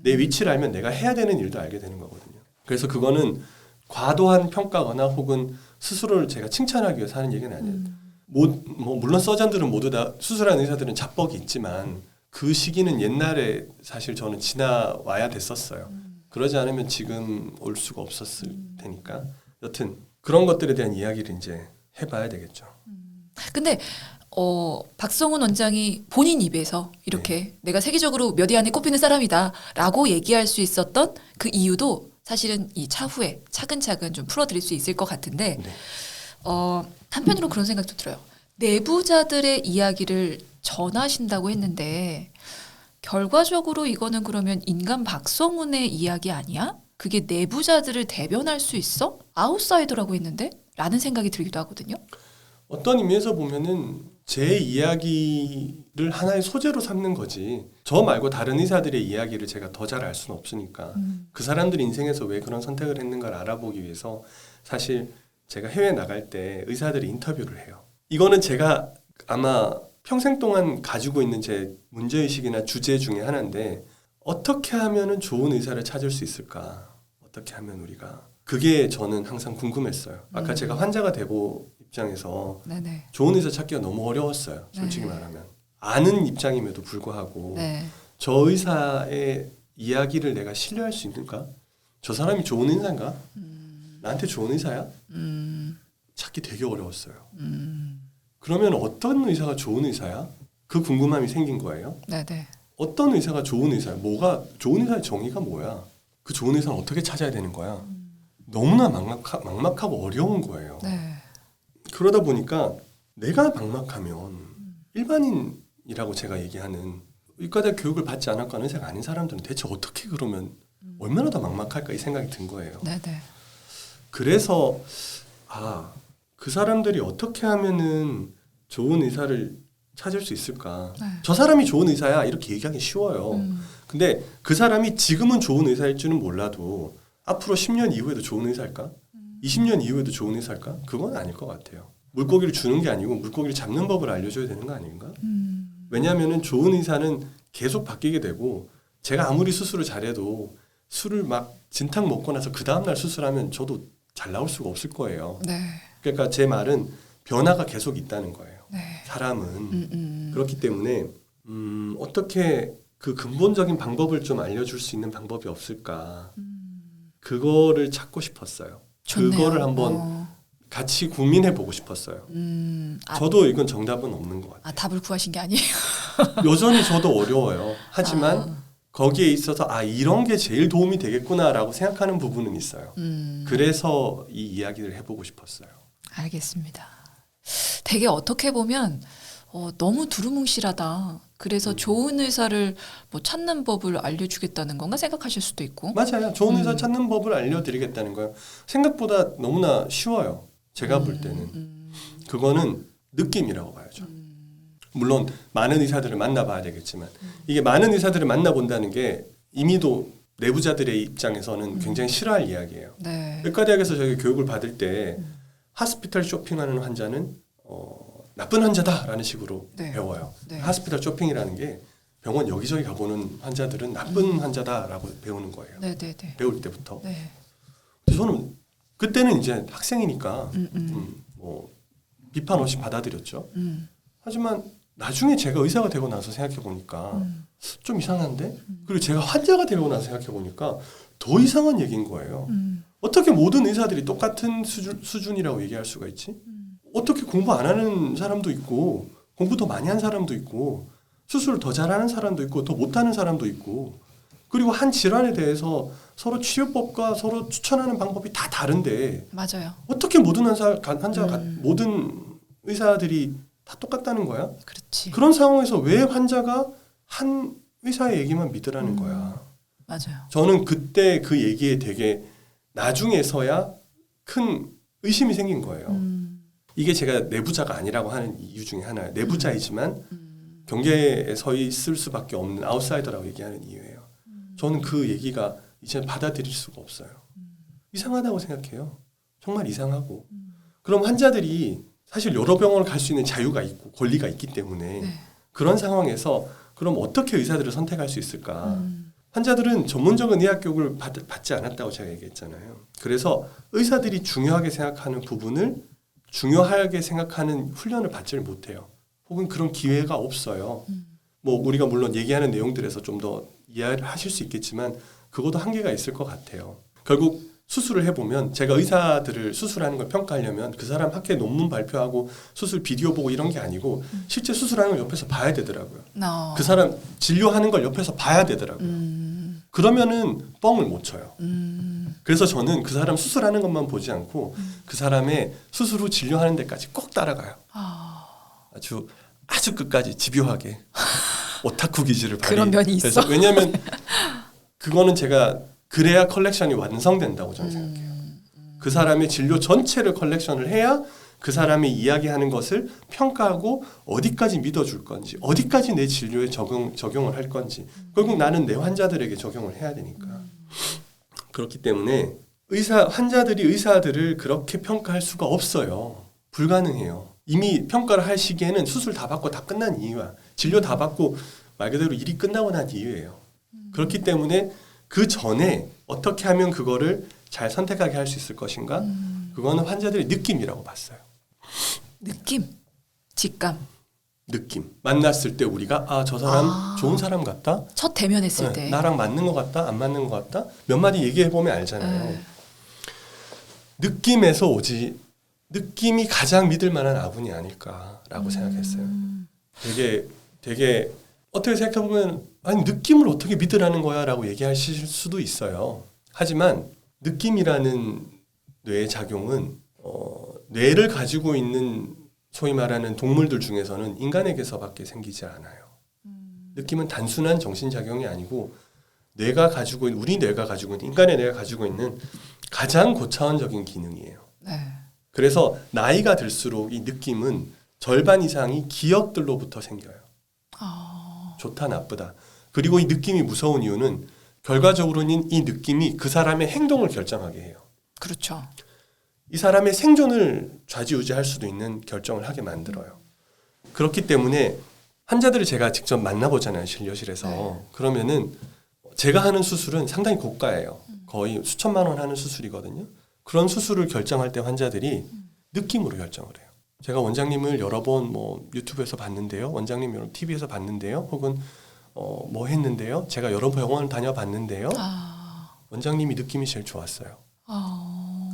Speaker 2: 내 위치를 알면 내가 해야 되는 일도 알게 되는 거거든요. 그래서 그거는 과도한 평가거나 혹은 스스로를 제가 칭찬하기 위해서 하는 얘기는 아니에요. 물론 서전들은 모두 다 수술하는 의사들은 자뻑이 있지만 그 시기는 옛날에 사실 저는 지나와야 됐었어요. 그러지 않으면 지금 올 수가 없었을 테니까. 여튼 그런 것들에 대한 이야기를 이제 해봐야 되겠죠.
Speaker 1: 근데 박성훈 원장이 본인 입에서 이렇게 내가 세계적으로 몇 위 안에 꼽히는 사람이다라고 얘기할 수 있었던 그 이유도 사실은 이 차후에 차근차근 좀 풀어드릴 수 있을 것 같은데
Speaker 2: 네.
Speaker 1: 한편으로 그런 생각도 들어요. 내부자들의 이야기를 전하신다고 했는데 결과적으로 이거는 그러면 인간 박성훈의 이야기 아니야? 그게 내부자들을 대변할 수 있어? 아웃사이더라고 했는데? 라는 생각이 들기도 하거든요.
Speaker 2: 어떤 의미에서 보면은 제 이야기를 하나의 소재로 삼는 거지. 저 말고 다른 의사들의 이야기를 제가 더 잘 알 수는 없으니까 그 사람들 인생에서 왜 그런 선택을 했는가를 알아보기 위해서 사실 제가 해외 나갈 때 의사들이 인터뷰를 해요. 이거는 제가 아마 평생 동안 가지고 있는 제 문제의식이나 주제 중에 하나인데 어떻게 하면은 좋은 의사를 찾을 수 있을까? 어떻게 하면 우리가 그게 저는 항상 궁금했어요. 아까 제가 환자가 되고 입장에서
Speaker 1: 네네.
Speaker 2: 좋은 의사 찾기가 너무 어려웠어요. 솔직히 말하면. 아는 입장임에도 불구하고
Speaker 1: 네.
Speaker 2: 저 의사의 이야기를 내가 신뢰할 수 있는가? 저 사람이 좋은 의사인가? 나한테 좋은 의사야? 찾기 되게 어려웠어요. 그러면 어떤 의사가 좋은 의사야? 그 궁금함이 생긴 거예요.
Speaker 1: 네네.
Speaker 2: 어떤 의사가 좋은 의사야? 뭐가 좋은 의사의 정의가 뭐야? 그 좋은 의사는 어떻게 찾아야 되는 거야? 너무나 막막하고 어려운 거예요.
Speaker 1: 네.
Speaker 2: 그러다 보니까 내가 막막하면 일반인이라고 제가 얘기하는 의과대 교육을 받지 않았고 하는 의사가 아닌 사람들은 대체 어떻게 그러면 얼마나 더 막막할까 이 생각이 든 거예요.
Speaker 1: 네네.
Speaker 2: 그래서 그 사람들이 어떻게 하면은 좋은 의사를 찾을 수 있을까?
Speaker 1: 네.
Speaker 2: 저 사람이 좋은 의사야 이렇게 얘기하기 쉬워요. 근데 그 사람이 지금은 좋은 의사일 줄은 몰라도 앞으로 10년 이후에도 좋은 의사일까? 20년 이후에도 좋은 의사일까? 그건 아닐 것 같아요. 물고기를 주는 게 아니고 물고기를 잡는 법을 알려줘야 되는 거 아닌가? 왜냐하면 좋은 의사는 계속 바뀌게 되고 제가 아무리 수술을 잘해도 술을 막 진탕 먹고 나서 그 다음날 수술하면 저도 잘 나올 수가 없을 거예요.
Speaker 1: 네.
Speaker 2: 그러니까 제 말은 변화가 계속 있다는 거예요.
Speaker 1: 네.
Speaker 2: 사람은 그렇기 때문에 어떻게 그 근본적인 방법을 좀 알려줄 수 있는 방법이 없을까? 그거를 찾고 싶었어요.
Speaker 1: 좋네요.
Speaker 2: 그거를 한번 같이 고민해 보고 싶었어요. 저도 이건 정답은 없는 것 같아요.
Speaker 1: 답을 구하신 게 아니에요.
Speaker 2: 여전히 저도 어려워요. 하지만 거기에 있어서 이런 게 제일 도움이 되겠구나라고 생각하는 부분은 있어요. 그래서 이 이야기를 해보고 싶었어요.
Speaker 1: 알겠습니다. 되게 어떻게 보면 너무 두루뭉실하다. 그래서 좋은 의사를 뭐 찾는 법을 알려주겠다는 건가 생각하실 수도 있고.
Speaker 2: 맞아요. 좋은 의사 찾는 법을 알려드리겠다는 거예요. 생각보다 너무나 쉬워요. 제가 볼 때는. 그거는 느낌이라고 봐야죠. 물론 많은 의사들을 만나봐야 되겠지만 이게 많은 의사들을 만나본다는 게 이미도 내부자들의 입장에서는 굉장히 싫어할 이야기예요.
Speaker 1: 네.
Speaker 2: 의과대학에서 저희가 교육을 받을 때 하스피탈 쇼핑하는 환자는 나쁜 환자다라는 식으로
Speaker 1: 네.
Speaker 2: 배워요.
Speaker 1: 네.
Speaker 2: 하스피탈 쇼핑이라는 게 병원 여기저기 가보는 환자들은 나쁜 환자다라고 배우는 거예요.
Speaker 1: 네네네.
Speaker 2: 배울 때부터.
Speaker 1: 네.
Speaker 2: 저는 그때는 이제 학생이니까 뭐 비판 없이 받아들였죠. 하지만 나중에 제가 의사가 되고 나서 생각해 보니까 좀 이상한데? 그리고 제가 환자가 되고 나서 생각해 보니까 더 이상한 얘기인 거예요. 어떻게 모든 의사들이 똑같은 수준이라고 얘기할 수가 있지? 어떻게 공부 안 하는 사람도 있고 공부 더 많이 한 사람도 있고 수술을 더 잘하는 사람도 있고 더 못하는 사람도 있고 그리고 한 질환에 대해서 서로 치료법과 서로 추천하는 방법이 다 다른데
Speaker 1: 맞아요.
Speaker 2: 어떻게 모든 모든 의사들이 다 똑같다는 거야?
Speaker 1: 그렇지.
Speaker 2: 그런 상황에서 왜 환자가 한 의사의 얘기만 믿으라는 거야?
Speaker 1: 맞아요.
Speaker 2: 저는 그때 그 얘기에 되게 나중에서야 큰 의심이 생긴 거예요. 이게 제가 내부자가 아니라고 하는 이유 중에 하나예요. 내부자이지만 경계에 서 있을 수밖에 없는 아웃사이더라고 얘기하는 이유예요. 저는 그 얘기가 이제 받아들일 수가 없어요. 이상하다고 생각해요. 정말 이상하고. 그럼 환자들이 사실 여러 병원을 갈 수 있는 자유가 있고 권리가 있기 때문에
Speaker 1: 네.
Speaker 2: 그런 상황에서 그럼 어떻게 의사들을 선택할 수 있을까? 환자들은 전문적인 의학 교육을 받지 않았다고 제가 얘기했잖아요. 그래서 의사들이 중요하게 생각하는 부분을 중요하게 생각하는 훈련을 받지를 못해요. 혹은 그런 기회가 없어요. 뭐 우리가 물론 얘기하는 내용들에서 좀 더 이해를 하실 수 있겠지만 그것도 한계가 있을 것 같아요. 결국 수술을 해보면 제가 의사들을 수술하는 걸 평가하려면 그 사람 학회 논문 발표하고 수술 비디오 보고 이런 게 아니고 실제 수술하는 걸 옆에서 봐야 되더라고요. 그 사람 진료하는 걸 옆에서 봐야 되더라고요. 그러면은 뻥을 못 쳐요. 그래서 저는 그 사람 수술하는 것만 보지 않고 그 사람의 수술 후 진료하는 데까지 꼭 따라가요. 아주 끝까지 집요하게 오타쿠 기질을
Speaker 1: 그런 면이 있어.
Speaker 2: 그래서 왜냐하면 그거는 제가 그래야 컬렉션이 완성된다고 저는 생각해요. 그 사람의 진료 전체를 컬렉션을 해야 그 사람이 이야기하는 것을 평가하고 어디까지 믿어줄 건지 어디까지 내 진료에 적용을 할 건지 결국 나는 내 환자들에게 적용을 해야 되니까 그렇기 때문에 환자들이 의사들을 그렇게 평가할 수가 없어요. 불가능해요. 이미 평가를 할 시기에는 수술 다 받고 다 끝난 이유야. 진료 다 받고 말 그대로 일이 끝나고 난 이유예요. 그렇기 때문에 그 전에 어떻게 하면 그거를 잘 선택하게 할 수 있을 것인가? 그거는 환자들의 느낌이라고 봤어요.
Speaker 1: 느낌, 직감.
Speaker 2: 느낌. 만났을 때 우리가 저 사람 좋은 사람 같다.
Speaker 1: 첫 대면했을 때.
Speaker 2: 나랑 맞는 것 같다. 안 맞는 것 같다. 몇 마디 얘기해 보면 알잖아요. 느낌에서 오지. 느낌이 가장 믿을 만한 아군이 아닐까라고 생각했어요. 되게 어떻게 생각해 보면 아니 느낌을 어떻게 믿으라는 거야라고 얘기하실 수도 있어요. 하지만 느낌이라는 뇌의 작용은 뇌를 가지고 있는 소위 말하는 동물들 중에서는 인간에게서밖에 생기지 않아요. 느낌은 단순한 정신작용이 아니고 우리 뇌가 가지고 있는 인간의 뇌가 가지고 있는 가장 고차원적인 기능이에요.
Speaker 1: 네.
Speaker 2: 그래서 나이가 들수록 이 느낌은 절반 이상이 기억들로부터 생겨요. 좋다 나쁘다. 그리고 이 느낌이 무서운 이유는 결과적으로는 이 느낌이 그 사람의 행동을 결정하게 해요.
Speaker 1: 그렇죠.
Speaker 2: 이 사람의 생존을 좌지우지할 수도 있는 결정을 하게 만들어요. 그렇기 때문에 환자들을 제가 직접 만나보잖아요. 진료실에서.
Speaker 1: 네.
Speaker 2: 그러면은 제가 하는 수술은 상당히 고가예요. 거의 수천만 원 하는 수술이거든요. 그런 수술을 결정할 때 환자들이 느낌으로 결정을 해요. 제가 원장님을 여러 번 뭐 유튜브에서 봤는데요. 원장님 여러 TV에서 봤는데요. 혹은 뭐 했는데요. 제가 여러 병원을 다녀봤는데요. 원장님이 느낌이 제일 좋았어요.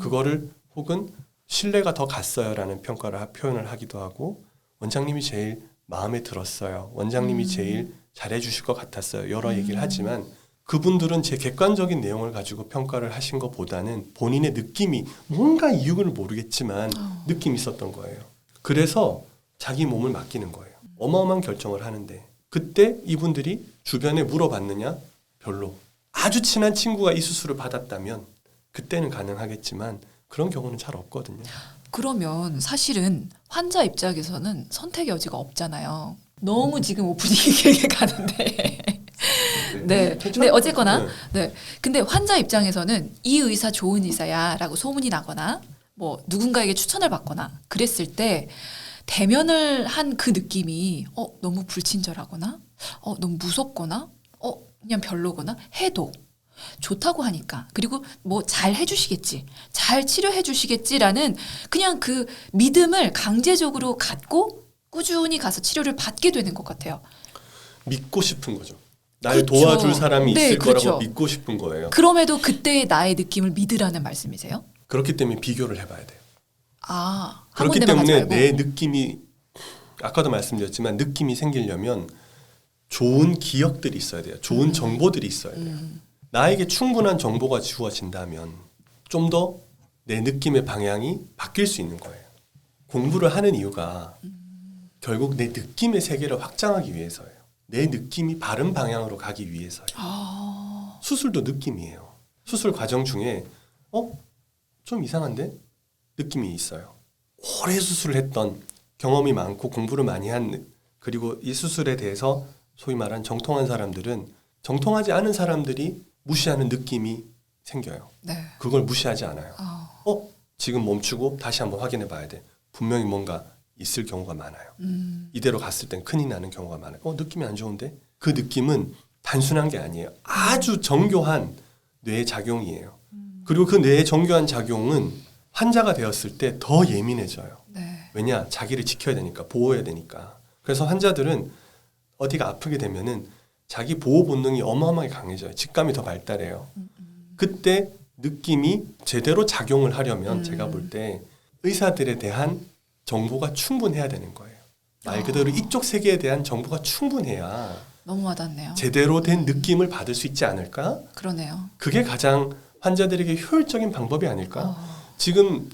Speaker 2: 그거를 혹은 신뢰가 더 갔어요라는 평가를 표현을 하기도 하고 원장님이 제일 마음에 들었어요. 원장님이 제일 잘해주실 것 같았어요. 여러 얘기를 하지만 그분들은 제 객관적인 내용을 가지고 평가를 하신 것보다는 본인의 느낌이 뭔가 이유를 모르겠지만 느낌이 있었던 거예요. 그래서 자기 몸을 맡기는 거예요. 어마어마한 결정을 하는데 그때 이분들이 주변에 물어봤느냐? 별로. 아주 친한 친구가 이 수술을 받았다면 그때는 가능하겠지만 그런 경우는 잘 없거든요.
Speaker 1: 그러면 사실은 환자 입장에서는 선택의 여지가 없잖아요. 너무 지금 오프닝이 길게 가는데. 네. 근데 어쨌거나, 네. 근데 환자 입장에서는 이 의사 좋은 의사야라고 소문이 나거나, 뭐 누군가에게 추천을 받거나 그랬을 때 대면을 한 그 느낌이 너무 불친절하거나, 너무 무섭거나, 그냥 별로거나 해도 좋다고 하니까 그리고 뭐 잘 해주시겠지, 잘 치료해 주시겠지라는 그냥 그 믿음을 강제적으로 갖고 꾸준히 가서 치료를 받게 되는 것 같아요.
Speaker 2: 믿고 싶은 거죠. 날
Speaker 1: 그렇죠.
Speaker 2: 도와줄 사람이
Speaker 1: 네,
Speaker 2: 있을
Speaker 1: 그렇죠.
Speaker 2: 거라고 믿고 싶은 거예요.
Speaker 1: 그럼에도 그때의 나의 느낌을 믿으라는 말씀이세요?
Speaker 2: 그렇기 때문에 비교를 해봐야 돼요.
Speaker 1: 한
Speaker 2: 그렇기
Speaker 1: 군데만 가지
Speaker 2: 때문에
Speaker 1: 말고.
Speaker 2: 내 느낌이 아까도 말씀드렸지만 느낌이 생기려면 좋은 기억들이 있어야 돼요. 좋은 정보들이 있어야 돼요. 나에게 충분한 정보가 주어진다면 좀 더 내 느낌의 방향이 바뀔 수 있는 거예요. 공부를 하는 이유가 결국 내 느낌의 세계를 확장하기 위해서예요. 내 느낌이 바른 방향으로 가기 위해서예요. 수술도 느낌이에요. 수술 과정 중에 좀 이상한데? 느낌이 있어요. 오래 수술을 했던 경험이 많고 공부를 많이 한 그리고 이 수술에 대해서 소위 말한 정통한 사람들은 정통하지 않은 사람들이 무시하는 느낌이 생겨요.
Speaker 1: 네.
Speaker 2: 그걸 무시하지 않아요. 지금 멈추고 다시 한번 확인해 봐야 돼. 분명히 뭔가 있을 경우가 많아요. 이대로 갔을 땐 큰일 나는 경우가 많아요. 느낌이 안 좋은데? 그 느낌은 단순한 게 아니에요. 아주 정교한 뇌의 작용이에요. 그리고 그 뇌의 정교한 작용은 환자가 되었을 때 더 예민해져요.
Speaker 1: 네.
Speaker 2: 왜냐? 자기를 지켜야 되니까, 보호해야 되니까. 그래서 환자들은 어디가 아프게 되면은 자기 보호 본능이 어마어마하게 강해져요. 직감이 더 발달해요. 그때 느낌이 제대로 작용을 하려면 제가 볼 때 의사들에 대한 정보가 충분해야 되는 거예요. 말 그대로 이쪽 세계에 대한 정보가 충분해야
Speaker 1: 너무 와닿네요.
Speaker 2: 제대로 된 느낌을 받을 수 있지 않을까?
Speaker 1: 그러네요.
Speaker 2: 그게 가장 환자들에게 효율적인 방법이 아닐까? 지금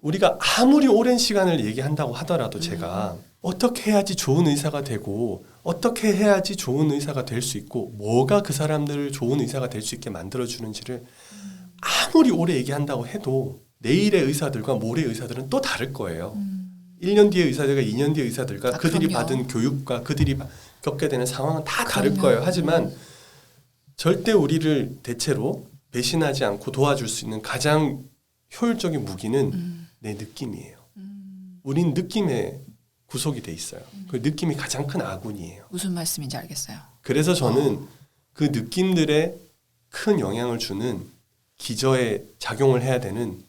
Speaker 2: 우리가 아무리 오랜 시간을 얘기한다고 하더라도 제가 어떻게 해야지 좋은 의사가 되고 어떻게 해야지 좋은 의사가 될 수 있고 뭐가 그 사람들을 좋은 의사가 될 수 있게 만들어주는지를 아무리 오래 얘기한다고 해도 내일의 의사들과 모레의 의사들은 또 다를 거예요. 1년 뒤의 의사들과 2년 뒤의 의사들과 그들이
Speaker 1: 그럼요.
Speaker 2: 받은 교육과 그들이 겪게 되는 상황은 다 다를
Speaker 1: 그럼요.
Speaker 2: 거예요. 하지만 절대 우리를 대체로 배신하지 않고 도와줄 수 있는 가장 효율적인 무기는 내 느낌이에요. 우린 느낌에 구속이 돼 있어요. 그 느낌이 가장 큰 아군이에요.
Speaker 1: 무슨 말씀인지 알겠어요.
Speaker 2: 그래서 저는 그 느낌들에 큰 영향을 주는 기저에 작용을 해야 되는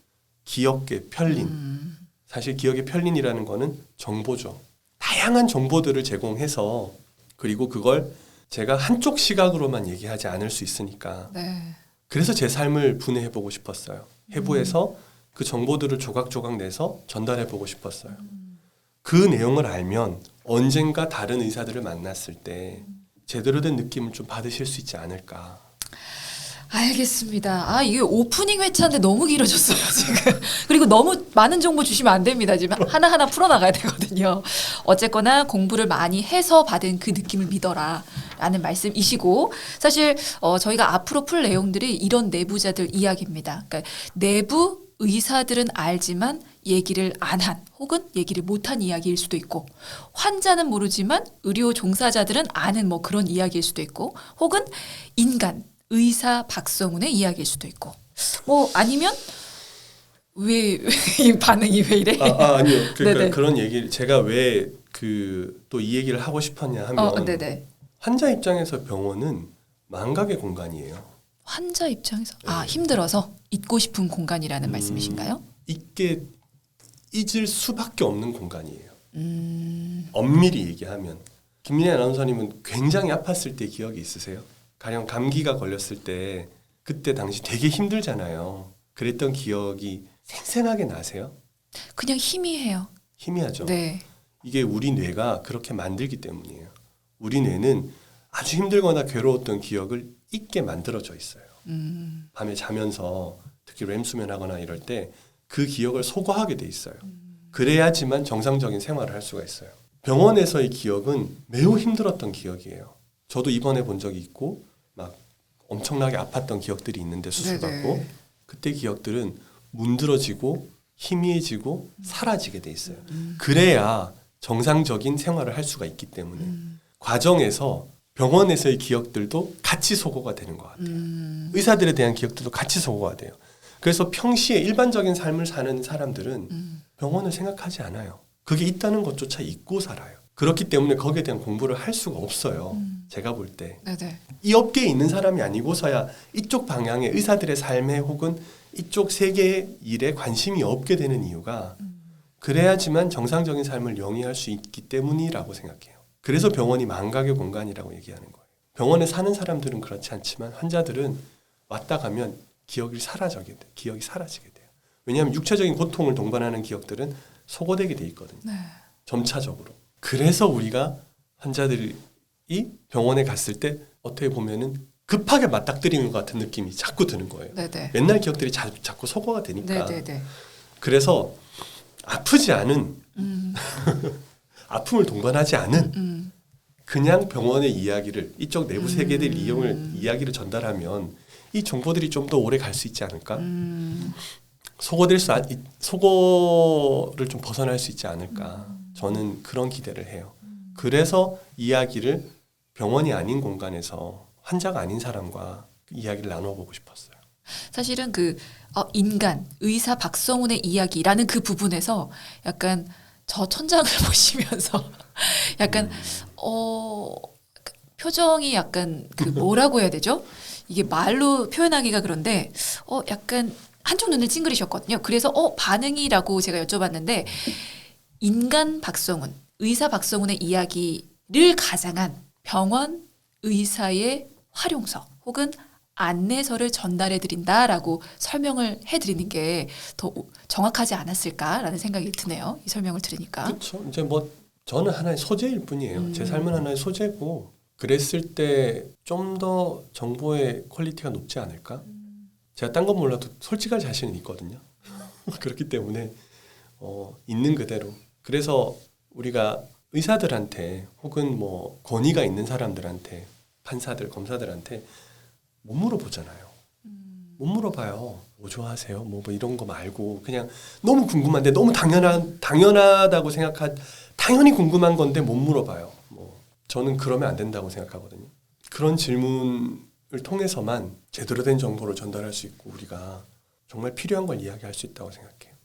Speaker 2: 기억의 편린. 사실 기억의 편린이라는 거는 정보죠. 다양한 정보들을 제공해서 그리고 그걸 제가 한쪽 시각으로만 얘기하지 않을 수 있으니까
Speaker 1: 네.
Speaker 2: 그래서 제 삶을 분해해보고 싶었어요. 해부해서 그 정보들을 조각조각 내서 전달해보고 싶었어요. 그 내용을 알면 언젠가 다른 의사들을 만났을 때 제대로 된 느낌을 좀 받으실 수 있지 않을까.
Speaker 1: 알겠습니다. 이게 오프닝 회차인데 너무 길어졌어요, 지금. 그리고 너무 많은 정보 주시면 안 됩니다. 지금 하나하나 풀어나가야 되거든요. 어쨌거나 공부를 많이 해서 받은 그 느낌을 믿어라 라는 말씀이시고 사실 저희가 앞으로 풀 내용들이 이런 내부자들 이야기입니다. 그러니까 내부 의사들은 알지만 얘기를 안 한 혹은 얘기를 못한 이야기일 수도 있고 환자는 모르지만 의료 종사자들은 아는 뭐 그런 이야기일 수도 있고 혹은 인간 의사 박성훈의 이야기일 수도 있고 뭐 아니면 왜 이 반응이 왜 이래?
Speaker 2: 아니요. 그러니까
Speaker 1: 네네.
Speaker 2: 그런 얘기를 제가 왜 그 또 이 얘기를 하고 싶었냐 하면
Speaker 1: 네네.
Speaker 2: 환자 입장에서 병원은 망각의 공간이에요.
Speaker 1: 환자 입장에서
Speaker 2: 네.
Speaker 1: 힘들어서 잊고 싶은 공간이라는 말씀이신가요?
Speaker 2: 잊게 잊을 수밖에 없는 공간이에요. 엄밀히 얘기하면 김민혜 아나운서님은 굉장히 아팠을 때 기억이 있으세요? 가령 감기가 걸렸을 때 그때 당시 되게 힘들잖아요. 그랬던 기억이 생생하게 나세요?
Speaker 1: 그냥 희미해요.
Speaker 2: 희미하죠.
Speaker 1: 네.
Speaker 2: 이게 우리 뇌가 그렇게 만들기 때문이에요. 우리 뇌는 아주 힘들거나 괴로웠던 기억을 잊게 만들어져 있어요. 밤에 자면서 특히 렘 수면하거나 이럴 때 그 기억을 소거하게 돼 있어요. 그래야지만 정상적인 생활을 할 수가 있어요. 병원에서의 기억은 매우 힘들었던 기억이에요. 저도 입원해 본 적이 있고 막 엄청나게 아팠던 기억들이 있는데 수술받고
Speaker 1: 네네.
Speaker 2: 그때 기억들은 문드러지고 희미해지고 사라지게 돼 있어요. 그래야 정상적인 생활을 할 수가 있기 때문에 과정에서 병원에서의 기억들도 같이 소거가 되는 것 같아요. 의사들에 대한 기억들도 같이 소거가 돼요. 그래서 평시에 일반적인 삶을 사는 사람들은 병원을 생각하지 않아요. 그게 있다는 것조차 잊고 살아요. 그렇기 때문에 거기에 대한 공부를 할 수가 없어요. 제가 볼 때.
Speaker 1: 네네.
Speaker 2: 이 업계에 있는 사람이 아니고서야 이쪽 방향의 의사들의 삶에 혹은 이쪽 세계의 일에 관심이 없게 되는 이유가 그래야지만 정상적인 삶을 영위할 수 있기 때문이라고 생각해요. 그래서 병원이 망각의 공간이라고 얘기하는 거예요. 병원에 사는 사람들은 그렇지 않지만 환자들은 왔다 가면 기억이 사라지게 돼요. 왜냐하면 육체적인 고통을 동반하는 기억들은 소거되게 돼 있거든요.
Speaker 1: 네.
Speaker 2: 점차적으로. 그래서 우리가 환자들이 병원에 갔을 때 어떻게 보면은 급하게 맞닥뜨리는 것 같은 느낌이 자꾸 드는 거예요.
Speaker 1: 네네.
Speaker 2: 옛날 기억들이 자꾸 소거가 되니까.
Speaker 1: 네네네.
Speaker 2: 그래서 아프지 않은 아픔을 동반하지 않은 그냥 병원의 이야기를 이쪽 내부 세계들 이야기를 전달하면 이 정보들이 좀 더 오래 갈 수 있지 않을까? 소거를 좀 벗어날 수 있지 않을까? 저는 그런 기대를 해요. 그래서 이야기를 병원이 아닌 공간에서 환자가 아닌 사람과 이야기를 나눠보고 싶었어요.
Speaker 1: 사실은 그 인간 의사 박성훈의 이야기라는 그 부분에서 약간 저 천장을 보시면서 약간 표정이 약간 그 뭐라고 해야 되죠? 이게 말로 표현하기가 그런데 약간 한쪽 눈을 찡그리셨거든요. 그래서 반응이라고 제가 여쭤봤는데 인간 박성훈, 의사 박성훈의 이야기를 가장한 병원 의사의 활용서 혹은 안내서를 전달해 드린다라고 설명을 해드리는 게 더 정확하지 않았을까라는 생각이 드네요. 이 설명을 들으니까.
Speaker 2: 그렇죠. 이제 뭐 저는 하나의 소재일 뿐이에요. 제 삶은 하나의 소재고 그랬을 때 좀 더 정보의 퀄리티가 높지 않을까? 제가 딴 건 몰라도 솔직할 자신은 있거든요. 그렇기 때문에 있는 그대로. 그래서 우리가 의사들한테 혹은 뭐 권위가 있는 사람들한테 판사들, 검사들한테 못 물어보잖아요. 못 물어봐요. 뭐 좋아하세요? 뭐 이런 거 말고 그냥 너무 궁금한데 너무 당연하다고 당연히 궁금한 건데 못 물어봐요. 뭐 저는 그러면 안 된다고 생각하거든요. 그런 질문을 통해서만 제대로 된 정보를 전달할 수 있고 우리가 정말 필요한 걸 이야기할 수 있다고 생각해요.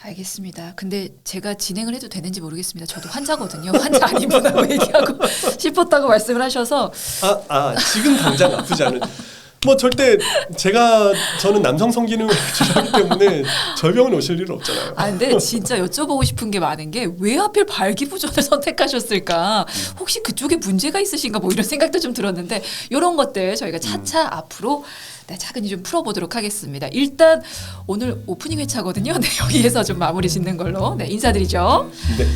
Speaker 1: 알겠습니다. 근데 제가 진행을 해도 되는지 모르겠습니다. 저도 환자거든요. 환자 아닌 분하고 얘기하고 싶었다고 말씀을 하셔서
Speaker 2: 지금 당장 아프지 않은 뭐 절대 저는 남성 성기능을 치료하기 때문에 절병은 오실 일은 없잖아요.
Speaker 1: 근데 진짜 여쭤보고 싶은 게 많은 게 왜 하필 발기부전을 선택하셨을까? 혹시 그쪽에 문제가 있으신가? 뭐 이런 생각도 좀 들었는데 이런 것들 저희가 차차 앞으로 차근히 좀 풀어보도록 하겠습니다. 일단 오늘 오프닝 회차거든요. 네, 여기에서 좀 마무리 짓는 걸로 인사드리죠.
Speaker 2: 네.